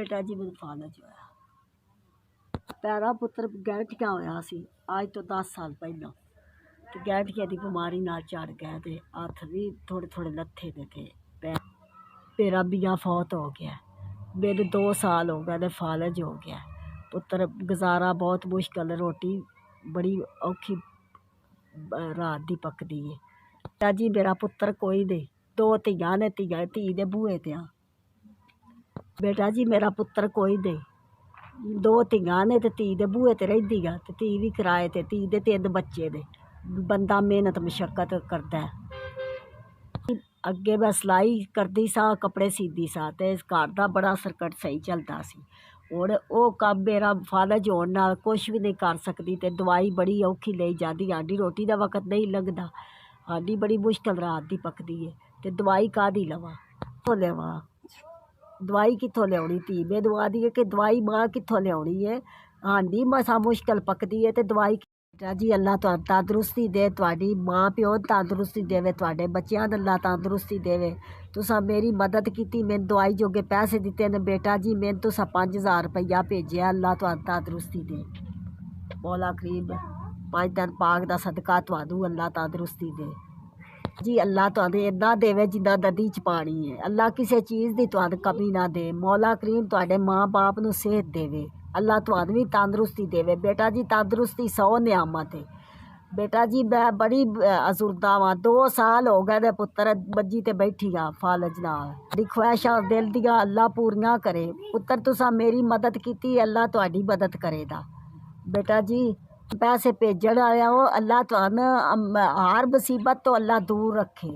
बेटा जी मैं फालज होया पैरा पुत्र गैठिया होया सी आज तो 10 साल पहला तो गैठिया की बीमारी नाल चढ़ गया तो हथ भी थोड़े थोड़े लत्थे दे थे मेरा बिया फौत हो गया मेरे 2 साल हो गए फालज हो गया पुत्र गुजारा बहुत मुश्किल रोटी बड़ी औखी रात दी पकदी है बेटा जी मेरा पुत्र कोई नहीं 2 धियां ने धी दे बूहे ते बेटा जी मेरा पुत्र कोई नहीं 2 धियां ने ते धी दे बूहे ते रहिंदी आ ते धी भी किराए ते धी दे 3 बच्चे ने बंदा मेहनत मशक्कत करदा है अगे मैं सिलाई करदी सा कपड़े सींदी सा ते इस घर दा बड़ा सर्कट सही चलदा सी हुण ओह कम्म मेरा फालज होण नाल कुछ भी नहीं कर सकदी ते दवाई बड़ी औखी लेई जांदी आंडी रोटी दा वक्त नहीं लगदा आंडी बड़ी मुश्किल रात दी पकदी है ते दवाई काहदी लवां कित्थों लवां दवाई कित्थों लियाउणी धी मैनूं आखदी है कि दवाई मां कित्थों लियाउणी है हांडी मसां मुश्किल पकदी है ते दवाई बेटा जी अल्लाह तुहानूं तंदरुस्ती दे तुहाडी मां प्यो तंदरुस्ती देवे तुहाडे बच्चिआं नूं अल्लाह तंदरुस्ती देवे तुसां मेरी मदद कीती मैनूं दवाई जोगे पैसे दित्ते ने बेटा जी मैनूं तुसां 5000 रुपया भेजिआ अल्लाह तुहानूं तंदरुस्ती दे मौला करीम 5 दिन पाक दा सदका तुहानूं अल्लाह तंदरुस्ती दे जी अल्लाह तुहानूं इन्ना देवे जिन्ना नदी च पानी है अल्लाह किसी चीज़ की तुहानूं कमी ना दे मौला करीम तुहाडे माँ बाप नूं सेहत देवे अल्लाह तुहानूं भी तंदरुस्ती देवे बेटा जी तंदरुस्ती 100 नियामत है बेटा जी मैं बड़ी अजुरदा वां 2 साल हो गए ने पुत्र मंजी ते बैठी हाँ फालज नाल दी ख्वाहिशां दिल दियां अल्लाह पूरियां करे पुत्र तुसां मेरी मदद कीती अल्लाह तुहाडी मदद करेगा बेटा जी पैसे भेजण आया हो अल्लाह तुहानूं हर मुसीबत तो अल्लाह दूर रखे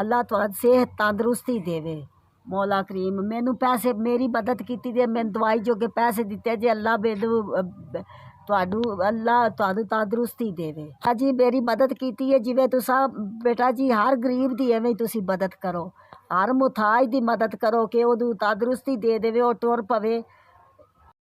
अल्लाह तुहानूं सेहत तंदरुस्ती देवे मौला करीम मैनू पैसे मेरी मदद की ते मैनूं दवाई जोगे पैसे दिते जे अल्लाह मैनू अल्लाह तुहानूं तंदरुस्ती देवे जी मेरी मदद की है जिवें तुसां बेटा जी हर गरीब की एवें तुसीं मदद करो हर मुथाज की मदद करो कि उहनूं तंदरुस्ती दे देवे वो टुर पवे